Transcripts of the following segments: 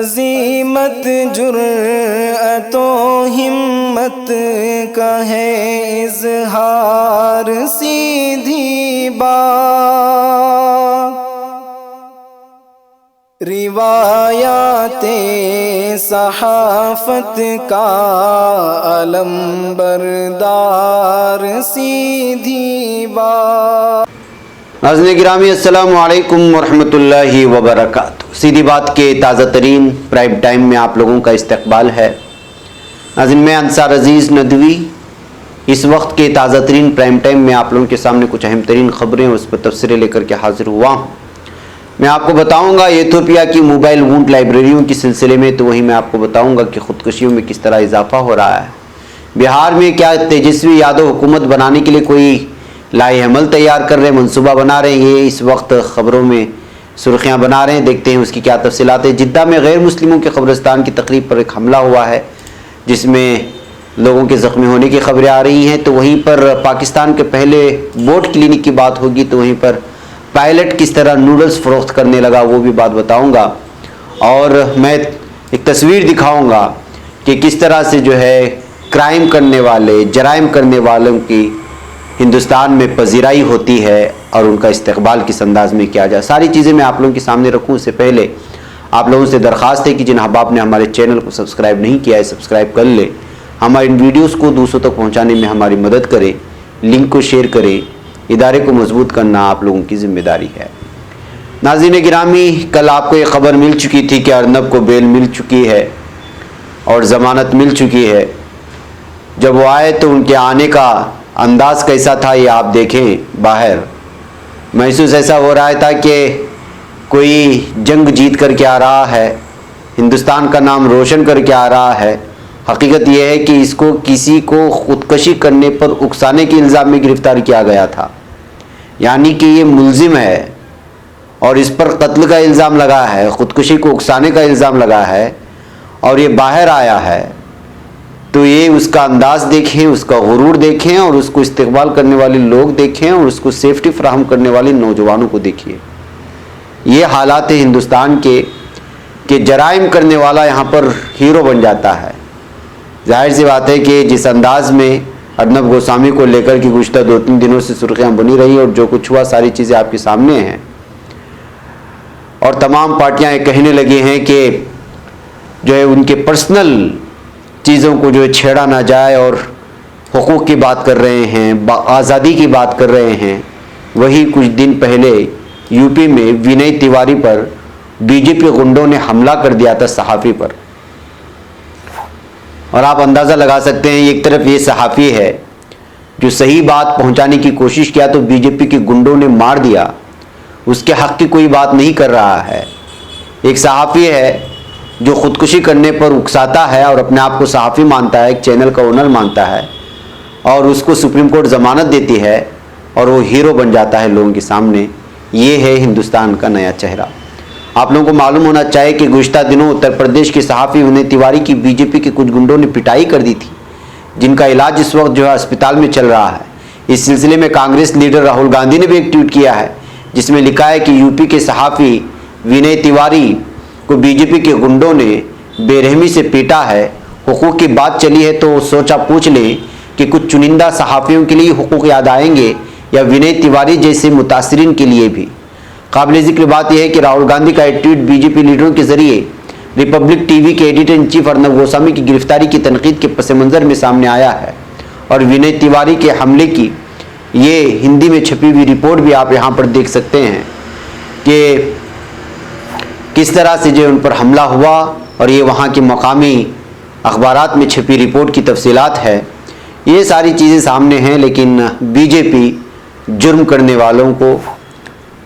عظیمت جرأت و ہمت کا ہے اظہار، سیدھی بات روایات صحافت کا علم بردار، سیدھی بات۔ ناظرین گرامی السلام علیکم ورحمۃ اللہ وبرکاتہ۔ سیدھی بات کے تازہ ترین پرائم ٹائم میں آپ لوگوں کا استقبال ہے۔ ناظرین میں انصار عزیز ندوی اس وقت کے تازہ ترین پرائم ٹائم میں آپ لوگوں کے سامنے کچھ اہم ترین خبریں اور اس پر تبصرے لے کر کے حاضر ہوا ہوں۔ میں آپ کو بتاؤں گا ایتھوپیا کی موبائل وونٹ لائبریریوں کے سلسلے میں، تو وہیں میں آپ کو بتاؤں گا کہ خودکشیوں میں کس طرح اضافہ ہو رہا ہے۔ بہار میں کیا تیجسوی یادو حکومت بنانے کے لیے کوئی لائحہ عمل تیار کر رہے ہیں، منصوبہ بنا رہے ہیں، یہ اس وقت خبروں میں سرخیاں بنا رہے ہیں۔ دیکھتے ہیں اس کی کیا تفصیلات ہیں۔ جدہ میں غیر مسلموں کے قبرستان کی تقریب پر ایک حملہ ہوا ہے جس میں لوگوں کے زخمی ہونے کی خبریں آ رہی ہیں، تو وہیں پر پاکستان کے پہلے بوٹ کلینک کی بات ہوگی، تو وہیں پر پائلٹ کس طرح نوڈلز فروخت کرنے لگا وہ بھی بات بتاؤں گا، اور میں ایک تصویر دکھاؤں گا کہ کس طرح سے جو ہے کرائم کرنے والے، جرائم کرنے والوں کی ہندوستان میں پذیرائی ہوتی ہے اور ان کا استقبال کس انداز میں کیا جائے۔ ساری چیزیں میں آپ لوگوں کے سامنے رکھوں اس سے پہلے آپ لوگوں سے درخواست ہے کہ جن احباب نے ہمارے چینل کو سبسکرائب نہیں کیا ہے سبسکرائب کر لیں، ہمارے ان ویڈیوز کو دوسروں تک پہنچانے میں ہماری مدد کریں، لنک کو شیئر کریں۔ ادارے کو مضبوط کرنا آپ لوگوں کی ذمہ داری ہے۔ ناظرین گرامی، کل آپ کو یہ خبر مل چکی تھی کہ ارنب کو بیل مل چکی ہے اور ضمانت مل چکی ہے۔ جب وہ آئے تو ان کے آنے کا انداز کیسا تھا یہ آپ دیکھیں۔ باہر محسوس ایسا ہو رہا تھا کہ کوئی جنگ جیت کر کے آ رہا ہے، ہندوستان کا نام روشن کر کے آ رہا ہے۔ حقیقت یہ ہے کہ اس کو کسی کو خودکشی کرنے پر اکسانے کے الزام میں گرفتار کیا گیا تھا، یعنی کہ یہ ملزم ہے اور اس پر قتل کا الزام لگا ہے، خودکشی کو اکسانے کا الزام لگا ہے اور یہ باہر آیا ہے۔ تو یہ اس کا انداز دیکھیں، اس کا غرور دیکھیں اور اس کو استقبال کرنے والے لوگ دیکھیں اور اس کو سیفٹی فراہم کرنے والے نوجوانوں کو دیکھیے۔ یہ حالات ہیں ہندوستان کے کہ جرائم کرنے والا یہاں پر ہیرو بن جاتا ہے۔ ظاہر سی بات ہے کہ جس انداز میں ارنب گوسوامی کو لے کر کے گزشتہ 2-3 دنوں سے سرخیاں بنی رہی اور جو کچھ ہوا ساری چیزیں آپ کے سامنے ہیں، اور تمام پارٹیاں یہ کہنے لگی ہیں کہ جو ہے ان کے پرسنل چیزوں کو جو ہے چھیڑا نہ جائے اور حقوق کی بات کر رہے ہیں، آزادی کی بات کر رہے ہیں۔ وہی کچھ دن پہلے یو پی میں وینے تیواری پر بی جے پی غنڈوں نے حملہ کر دیا تھا صحافی پر، اور آپ اندازہ لگا سکتے ہیں ایک طرف یہ صحافی ہے جو صحیح بات پہنچانے کی کوشش کیا تو بی جے پی کے گنڈوں نے مار دیا، اس کے حق کی کوئی بات نہیں کر رہا ہے۔ ایک صحافی ہے جو خودکشی کرنے پر اکساتا ہے اور اپنے آپ کو صحافی مانتا ہے، ایک چینل کا اونر مانتا ہے، اور اس کو سپریم کورٹ ضمانت دیتی ہے اور وہ ہیرو بن جاتا ہے لوگوں کے سامنے۔ یہ ہے ہندوستان کا نیا چہرہ۔ آپ لوگوں کو معلوم ہونا چاہیے کہ گزشتہ دنوں اتر پردیش کے صحافی وینے تیواری کی بی جے پی کے کچھ گنڈوں نے پٹائی کر دی تھی، جن کا علاج اس وقت جو ہے اسپتال میں چل رہا ہے۔ اس سلسلے میں کانگریس لیڈر راہل گاندھی نے بھی ایک ٹویٹ کیا ہے جس میں لکھا ہے کہ یو پی کے صحافی وینے تیواری کو بی جے پی کے گنڈوں نے بے رحمی سے پیٹا ہے۔ حقوق کی بات چلی ہے تو سوچا پوچھ لیں کہ کچھ چنندہ صحافیوں کے لیے حقوق یاد آئیں گے یا وینے تیواری جیسے متاثرین کے لیے بھی۔ قابل ذکر بات یہ ہے کہ راہل گاندھی کا ایک ٹویٹ بی جے پی لیڈروں کے ذریعے ریپبلک ٹی وی کے editor in chief Arnab Goswami کی گرفتاری کی تنقید کے پس منظر میں سامنے آیا ہے، اور وینے تیواری کے حملے کی یہ ہندی میں چھپی ہوئی رپورٹ بھی آپ یہاں پر دیکھ سکتے ہیں کہ کس طرح سے جو ان پر حملہ ہوا، اور یہ وہاں کے مقامی اخبارات میں چھپی رپورٹ کی تفصیلات ہے۔ یہ ساری چیزیں سامنے ہیں، لیکن بی جے پی جرم کرنے والوں کو،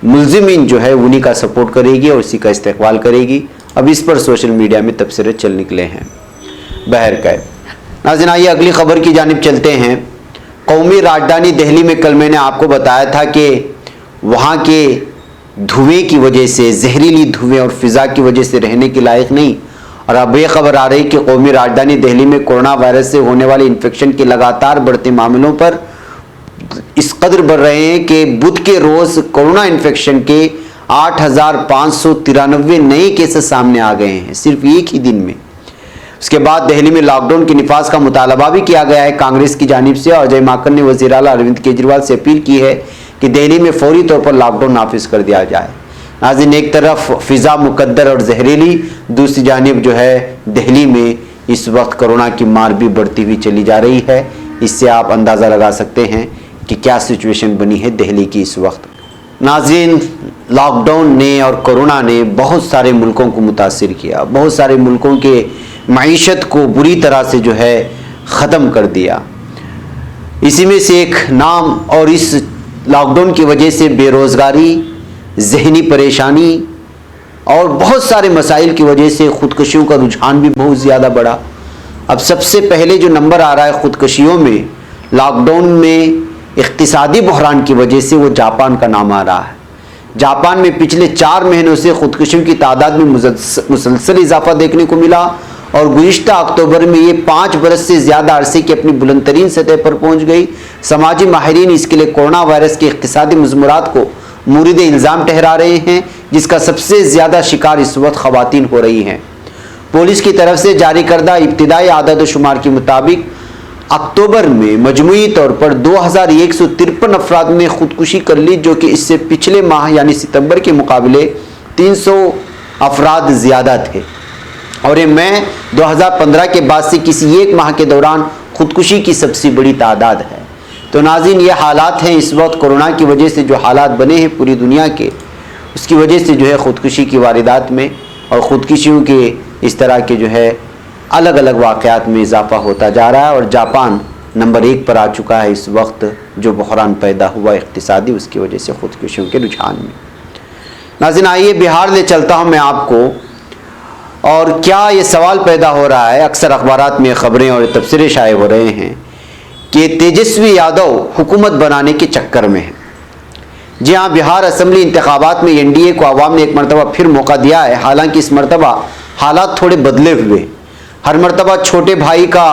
ملزمین جو ہے انہی کا سپورٹ کرے گی اور اسی کا استقبال کرے گی۔ اب اس پر سوشل میڈیا میں تبصرے چل نکلے ہیں۔ بہرکیف ناظرین آئیے اگلی خبر کی جانب چلتے ہیں۔ قومی راجدھانی دہلی میں کل میں نے آپ کو بتایا تھا کہ وہاں کے دھوئیں کی وجہ سے، زہریلی دھوئیں اور فضا کی وجہ سے رہنے کے لائق نہیں، اور اب یہ خبر آ رہی کہ قومی راجدھانی دہلی میں کورونا وائرس سے ہونے والے انفیکشن کے لگاتار بڑھتے معاملوں پر اس قدر بڑھ رہے ہیں کہ بدھ کے روز کورونا انفیکشن کے 8,593 नए केसेस सामने आ गए हैं सिर्फ एक ही दिन में। उसके बाद दिल्ली में लॉकडाउन के निफाज का मुतालबा भी किया गया है कांग्रेस की जानिब से, और अजय माकन ने वज़ीर आला अरविंद केजरीवाल से अपील की है कि दिल्ली में फौरी तौर पर लॉकडाउन नाफिज कर दिया जाए। नाज़रीन, एक तरफ फ़िज़ा मुकद्दर और जहरीली, दूसरी जानिब जो है दिल्ली में इस वक्त कोरोना की मार भी बढ़ती हुई चली जा रही है। इससे आप अंदाज़ा लगा सकते हैं कि क्या सिचुएशन बनी है दिल्ली की इस वक्त। नाज़रीन, लॉकडाउन ने और कोरोना ने बहुत सारे मुल्कों को मुतासिर किया, बहुत सारे मुल्कों के मईशत को बुरी तरह से जो है ख़त्म कर दिया। इसी में से एक नाम, और इस लॉकडाउन की वजह से बेरोज़गारी, ज़हनी परेशानी और बहुत सारे मसाइल की वजह से ख़ुदकुशियों का रुझान भी बहुत ज़्यादा बढ़ा। अब सबसे पहले जो नंबर आ रहा है ख़ुदकुशियों में लॉकडाउन में इक़्तिसादी बहरान की वजह से, वो जापान का नाम आ रहा है। जापान में पिछले 4 महीनों से ख़ुदकुशियों की तादाद में मुसलसल इजाफा देखने को मिला, और गुज़िश्ता अक्टूबर में ये 5 बरस से ज़्यादा अरसे की अपनी बुलंद तरीन सतह पर पहुँच गई। समाजी माहिरीन इसके लिए कोरोना वायरस के इक़्तिसादी मज़मूरात को मुरीद इल्ज़ाम ठहरा रहे हैं, जिसका सबसे ज़्यादा शिकार इस वक्त ख़वातीन हो रही हैं। पुलिस की तरफ से जारी करदा इब्तिदाई आदद व शुमार के मुताबिक अक्टूबर में मजमूई तौर पर 2153 अफराद ने खुदकुशी कर ली, जो कि इससे पिछले माह यानी सितंबर के मुकाबले 300 अफराद ज़्यादा थे, और ये मई 2015 के बाद से किसी एक माह के दौरान खुदकुशी की सबसे बड़ी तादाद है। तो नाज़रीन, ये हालात हैं इस वक्त कोरोना की वजह से जो हालात बने हैं पूरी दुनिया के, उसकी वजह से जो है ख़ुदकुशी की वारदात में और ख़ुदकुशियों के इस तरह के जो है अलग अलग वाक़यात में इजाफा होता जा रहा है, और जापान नंबर 1 पर आ चुका है इस वक्त जो बहरान पैदा हुआ इक़्तिसादी, उसकी वजह से ख़ुदकुशियों के रुझान में। नाज़रीन, आइए बिहार ले चलता हूँ मैं आपको, और क्या ये सवाल पैदा हो रहा है, अक्सर अखबारात में ख़बरें और तबसरे शाये हो रहे हैं कि तेजस्वी यादव हुकूमत बनाने के चक्कर में है। जी हाँ, बिहार असम्बली इंतखाबात में एनडीए को आवाम ने एक मरतबा फिर मौका दिया है। हालांकि इस मरतबा हालात थोड़े बदले हुए। हर मरतबा छोटे भाई का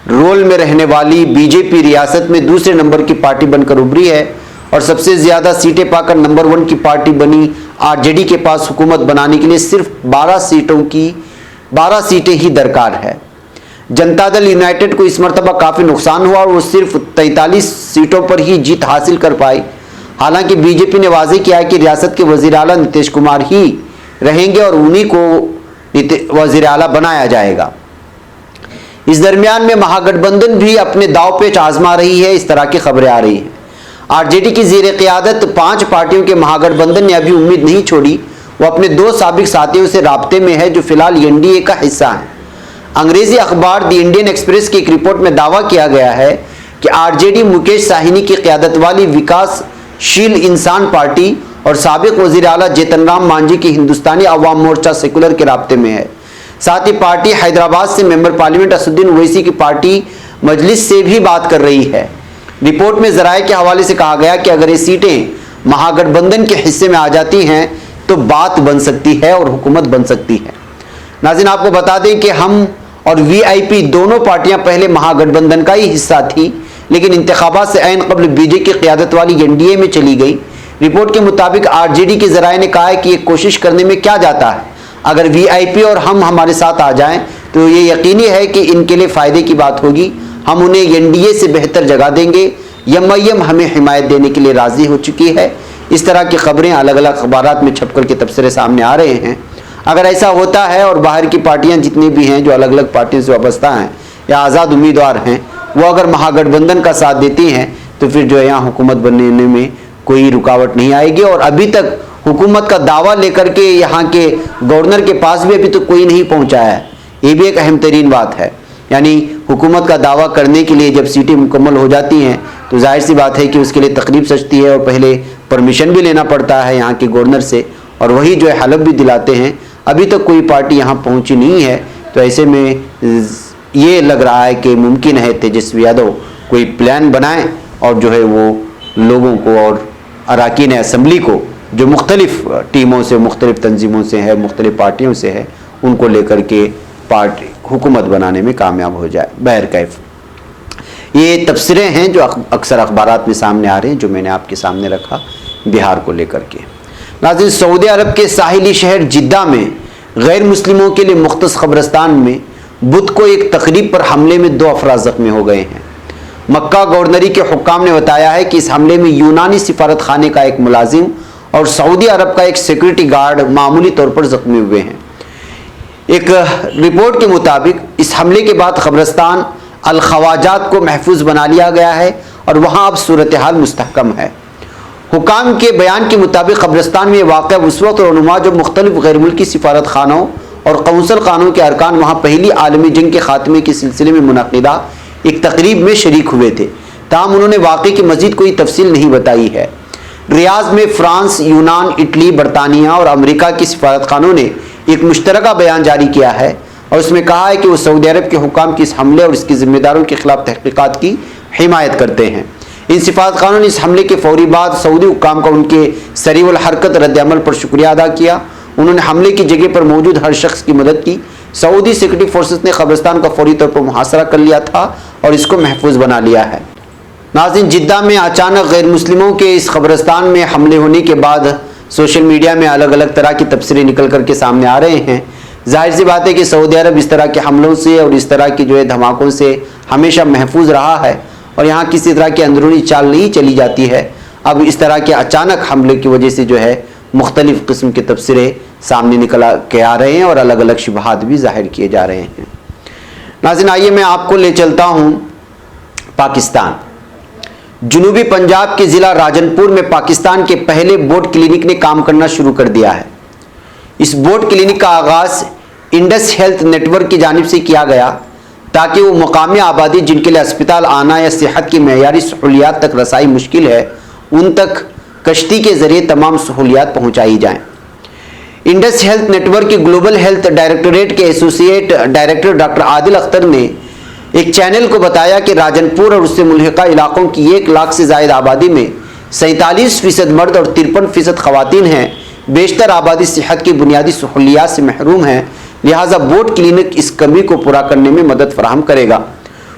रोल में रहने वाली बीजेपी रियासत में दूसरे नंबर की पार्टी बनकर उभरी है, और सबसे ज़्यादा सीटें पाकर नंबर 1 की पार्टी बनी। आरजेडी के पास हुकूमत बनाने के लिए सिर्फ 12 सीटें ही दरकार है। जनता दल यूनाइटेड को इस मरतबा काफ़ी नुकसान हुआ, और वो सिर्फ 43 सीटों पर ही जीत हासिल कर पाई। हालांकि बीजेपी ने वाज़ेह किया है कि रियासत के वज़ीर आला नीतीश कुमार ही रहेंगे और उन्हीं को वज़ीर आला बनाया जाएगा। इस दरमियान में महागठबंधन भी अपने दाव पेच आजमा रही है, इस तरह की खबरें आ रही हैं। आरजेडी की ज़ेर क़यादत 5 पार्टियों के महागठबंधन ने अभी उम्मीद नहीं छोड़ी। वो अपने 2 साबिक साथियों से राब्ते में है जो फिलहाल एनडीए का हिस्सा हैं। अंग्रेजी अखबार द इंडियन एक्सप्रेस की एक रिपोर्ट में दावा किया गया है कि आरजेडी मुकेश साहनी की क़यादत वाली विकासशील इंसान पार्टी और साबिक वज़ीर आला जीतन राम मांझी की हिंदुस्तानी अवाम मोर्चा सेकुलर के राब्ते में है। साथ ही पार्टी हैदराबाद से मेंबर पार्लियामेंट असदुद्दीन ओवैसी की पार्टी मजलिस से भी बात कर रही है। रिपोर्ट में ज़राए के हवाले से कहा गया कि अगर ये सीटें महागठबंधन के हिस्से में आ जाती हैं तो बात बन सकती है और हुकूमत बन सकती है। नाज़रीन, आपको बता दें कि हम और वीआईपी दोनों पार्टियां पहले महागठबंधन का ही हिस्सा थी, लेकिन इंतखाबात से ऐन कबल बीजेपी की क़यादत वाली एनडीए में चली गई। रिपोर्ट के मुताबिक आरजेडी के ज़राए ने कहा है कि ये कोशिश करने में क्या जाता है, अगर वीआईपी और हम हमारे साथ आ जाएं तो ये यकीनी है कि इनके लिए फ़ायदे की बात होगी। हम उन्हें एनडीए से बेहतर जगह देंगे। एमआईएम हमें हिमायत देने के लिए राज़ी हो चुकी है। इस तरह की खबरें अलग अलग अखबारात में छपकर के तबसरे सामने आ रहे हैं। अगर ऐसा होता है और बाहर की पार्टियां जितनी भी हैं जो अलग अलग पार्टियों से वाबस्ता हैं या आज़ाद उम्मीदवार हैं, वो अगर महागठबंधन का साथ देती हैं तो फिर जो है यहाँ हुकूमत बनने में कोई रुकावट नहीं आएगी। और अभी तक हुकूमत का दावा लेकर के यहाँ के गवर्नर के पास भी अभी तो कोई नहीं पहुँचा है। ये भी एक अहम तरीन बात है। यानी हुकूमत का दावा करने के लिए जब सीटें मुकम्मल हो जाती हैं तो जाहिर सी बात है कि उसके लिए तकरीब सजती है और पहले परमिशन भी लेना पड़ता है यहाँ के गवर्नर से, और वही जो है हलफ भी दिलाते हैं। अभी तक कोई पार्टी यहाँ पहुँची नहीं है, तो ऐसे में ये लग रहा है कि मुमकिन है तेजस्वी यादव कोई प्लान बनाएं और जो है वो लोगों को और अरकान असम्बली को जो मुख्तलिफ टीमों से, मुख्तलिफ तंजीमों से है, मुख्तलिफ पार्टियों से है, उनको लेकर के पार्टी हुकूमत बनाने में कामयाब हो जाए। बहरकैफ ये तबसरे हैं जो अक्सर अखबारात में सामने आ रहे हैं, जो मैंने आपके सामने रखा बिहार को लेकर के। नाज़रीन, सऊदी अरब के साहिली शहर जिद्दा में गैर मुस्लिमों के लिए मुख्तस कब्रिस्तान में बुध को एक तकरीब पर हमले में 2 अफराद ज़ख्मी हो गए हैं। मक्का गवर्नरी के हुक्काम ने बताया है कि इस हमले में यूनानी सिफारत खाने का एक मुलाजिम और सऊदी अरब का एक सिक्योरिटी गार्ड मामूली तौर पर ज़ख्मी हुए हैं। एक रिपोर्ट के मुताबिक इस हमले के बाद कब्रिस्तान अल खवाजात को महफूज बना लिया गया है और वहाँ अब सूरत हाल मुस्तहकम है। हुकाम के बयान के मुताबिक कब्रिस्तान में वाक़ उस वक्त रहनुमा जब मुख्तलिफ गैर मुल्की सिफारत खानों और कौंसल खानों के अरकान वहाँ पहली आलमी जंग के खात्मे के सिलसिले में मुनक़िदा एक तकरीब में शरीक हुए थे। ताहम उन्होंने वाक़े की मज़ीद कोई तफसील नहीं बताई है। रियाज में फ्रांस, यूनान, इटली, बरतानिया और अमेरिका की सिफारत खानों ने एक मुश्तरका बयान जारी किया है और उसमें कहा है कि वो सऊदी अरब के हुकाम के इस हमले और इसके ज़िम्मेदारों के खिलाफ तहक़ीक़ात की हिमायत करते हैं। इन सिफारत खानों ने इस हमले के फौरी बाद सऊदी हुकाम का उनके सरीउल हरकत रद्द-ए-अमल पर शुक्रिया अदा किया। उन्होंने हमले की जगह पर मौजूद हर शख्स की मदद की। सऊदी सिक्योरिटी फोर्सेस ने कब्रिस्तान का फौरी तौर पर मुहासरा कर लिया था और इसको महफूज बना लिया है। नाज़रीन, जिद्दा में अचानक गैर मुस्लिमों के इस कब्रिस्तान में हमले होने के बाद सोशल मीडिया में अलग अलग तरह की तफसीरें निकल करके सामने आ रहे हैं। जाहिर सी बात है कि सऊदी अरब इस तरह के हमलों से और इस तरह की धमाकों से हमेशा महफूज रहा है और यहाँ किसी तरह की अंदरूनी चाल नहीं चली जाती है। अब इस तरह के अचानक हमले की वजह से मुख्तलिफ़ किस्म के तफसीरें सामने निकल के आ रहे हैं और अलग अलग शुबहात भी ज़ाहिर किए जा रहे हैं। नाज़रीन, आइए मैं आपको ले चलता हूँ पाकिस्तान। जनूबी पंजाब के ज़िला राजनपुर में पाकिस्तान के पहले बोट क्लिनिक ने काम करना शुरू कर दिया है। इस बोट क्लिनिक का आगाज़ इंडस हेल्थ नेटवर्क की जानिब से किया गया ताकि वो मकामी आबादी जिनके लिए अस्पताल आना या सेहत की मेयारी सहूलियात तक रसाई मुश्किल है, उन तक कश्ती के ज़रिए तमाम सहूलियात पहुँचाई जाएँ। इंडस हेल्थ नेटवर्क के ग्लोबल हेल्थ डायरेक्टोरेट के associate director doctor Adil Akhtar ने एक चैनल को बताया कि राजनपुर और उससे मुल्हिका इलाकों की 1 लाख से ज़ायद आबादी में 47% मर्द और 53% ख़वातीन हैं। बेशतर आबादी सेहत की बुनियादी सहूलियात से महरूम है, लिहाजा बोट क्लिनिक इस कमी को पूरा करने में मदद फराहम करेगा।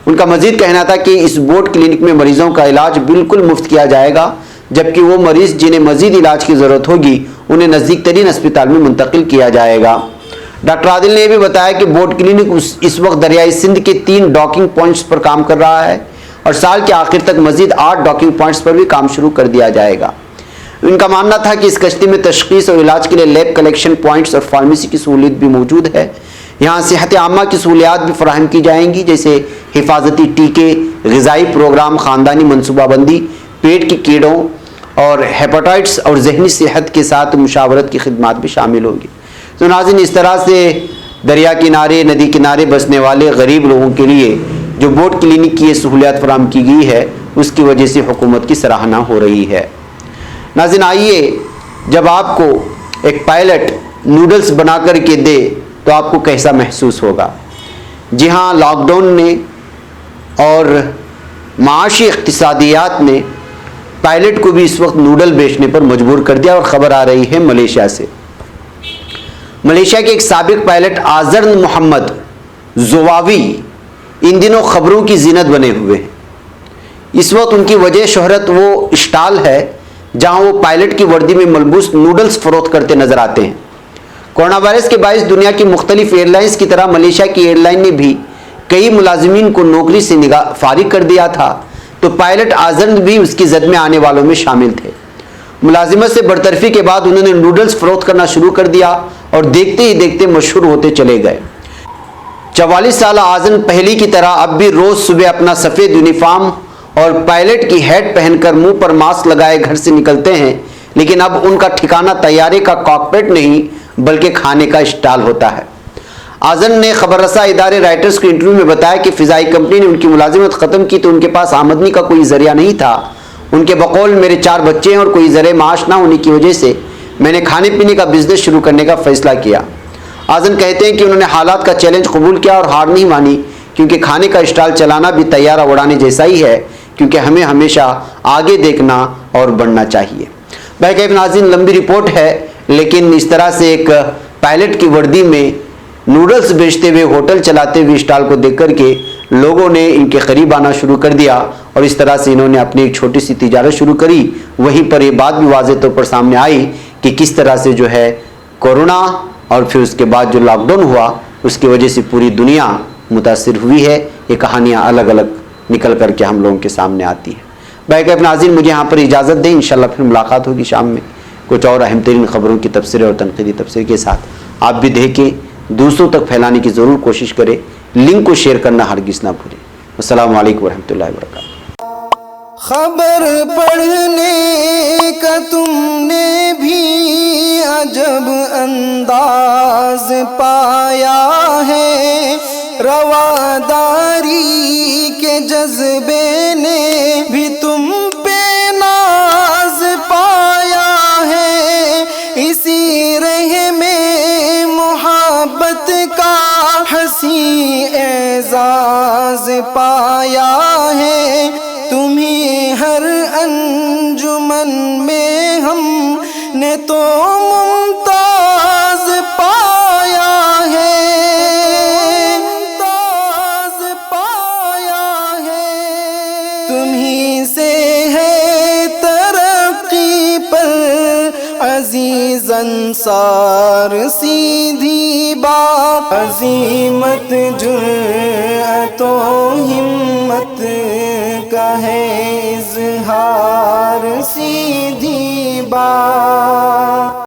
उनका मजीद कहना था कि इस बोट क्लिनिक में मरीज़ों का इलाज बिल्कुल मुफ्त किया जाएगा, जबकि वो मरीज़ जिन्हें मजीद इलाज की ज़रूरत होगी उन्हें नज़दीक तरीन अस्पताल में मुंतकिल किया जाएगा। डॉक्टर आदिल ने यह भी बताया कि बोट क्लिनिक इस वक्त दरियाई सिंध के 3 डॉकिंग पॉइंट्स पर काम कर रहा है और साल के आखिर तक मजीद 8 डॉकिंग पॉइंट्स पर भी काम शुरू कर दिया जाएगा। उनका मानना था कि इस कश्ती में तशख़ीस और इलाज के लिए लैब कलेक्शन पॉइंट्स और फार्मेसी की सहूलियत भी मौजूद है। यहाँ सेहत आमा की सहूलियात भी फराहम की जाएंगी, जैसे हिफाजती टीके, ग़िज़ाई प्रोग्राम, ख़ानदानी मनसूबाबंदी, पेट की कीड़ों और हेपेटाइटिस और जहनी सेहत के साथ मुशावरत की खिदमात भी शामिल होगी। तो नाज़रीन, इस तरह से दरिया किनारे, नदी किनारे बसने वाले गरीब लोगों के लिए जो बोट क्लिनिक की ये सहूलियत फराहम की गई है, उसकी वजह से हुकूमत की सराहना हो रही है। नाज़रीन, आइए, जब आपको एक पायलट नूडल्स बना कर के दे तो आपको कैसा महसूस होगा। जी हाँ, लॉकडाउन ने और माशी इक़्तिसादियात ने पायलट को भी इस वक्त नूडल बेचने पर मजबूर कर दिया और ख़बर आ रही है मलेशिया से। मलेशिया के एक साबिक पायलट आज़र मोहम्मद ज़ोवावी इन दिनों खबरों की जीनत बने हुए हैं। इस वक्त उनकी वजह शोहरत वो स्टॉल है जहां वो पायलट की वर्दी में मलबूस नूडल्स फरोख्त करते नजर आते हैं। कोरोना वायरस के बायस दुनिया की मुख्तलिफ एयरलाइंस की तरह मलेशिया की एयरलाइन ने भी कई मुलाजिमीन को नौकरी से फारिग कर दिया था, तो पायलट आज़र भी उसकी जद में आने वालों में शामिल थे। मुलाजिमत से बरतरफी के बाद उन्होंने नूडल्स फरोख्त करना शुरू कर दिया और देखते ही देखते मशहूर होते चले गए। 44 साल आज़म पहली की तरह अब भी रोज़ सुबह अपना सफ़ेद यूनिफॉर्म और पायलट की हैट पहनकर मुंह पर मास्क लगाए घर से निकलते हैं, लेकिन अब उनका ठिकाना तैयारे का कॉकपिट नहीं बल्कि खाने का स्टॉल होता है। आज़म ने खबररसा इदारे राइटर्स के इंटरव्यू में बताया कि फ़िज़ाई कंपनी ने उनकी मुलाजिमत ख़त्म की तो उनके पास आमदनी का कोई ज़रिया नहीं था। उनके बकौल मेरे 4 बच्चे हैं और कोई ज़रिया माश ना होने की वजह से मैंने खाने पीने का बिजनेस शुरू करने का फ़ैसला किया। आज़म कहते हैं कि उन्होंने हालात का चैलेंज कबूल किया और हार नहीं मानी, क्योंकि खाने का स्टॉल चलाना भी तैयारा उड़ाने जैसा ही है, क्योंकि हमें हमेशा आगे देखना और बढ़ना चाहिए। भाई नाज़रीन, लंबी रिपोर्ट है, लेकिन इस तरह से एक पायलट की वर्दी में नूडल्स बेचते हुए, होटल चलाते हुए स्टॉल को देख करके लोगों ने इनके करीब आना शुरू कर दिया और इस तरह से इन्होंने अपनी एक छोटी सी तिजारत शुरू करी। वहीं पर ये बात भी वाज़ेह तौर पर सामने आई کہ کس طرح سے جو ہے کورونا اور پھر اس کے بعد جو لاک ڈاؤن ہوا اس کی وجہ سے پوری دنیا متاثر ہوئی ہے. یہ کہانیاں الگ الگ نکل کر کے ہم لوگوں کے سامنے آتی ہیں. بھائی کہ ناظرین مجھے یہاں پر اجازت دیں، انشاءاللہ پھر ملاقات ہوگی شام میں کچھ اور اہم ترین خبروں کی تبصرے اور تنقیدی تبصرے کے ساتھ. آپ بھی دیکھیں، دوسروں تک پھیلانے کی ضرور کوشش کریں، لنک کو شیئر کرنا ہرگز نہ بھولیں. السلام علیکم ورحمۃ اللہ وبرکاتہ. خبر پڑھنے کا تم نے بھی عجب انداز پایا ہے، رواداری کے جذبے نے بھی تم پہ ناز پایا ہے، اسی رہ میں محبت کا حسین اعزاز پایا ہے، تمہیں ہر انجمن میں ہم نے تو ممتاز پایا ہے، ممتاز پایا ہے، تمہیں سے ہے ترقی پر عزیز انصار، سیدھی بات عظیمت جرأت و ہمت کا ہے اظہار.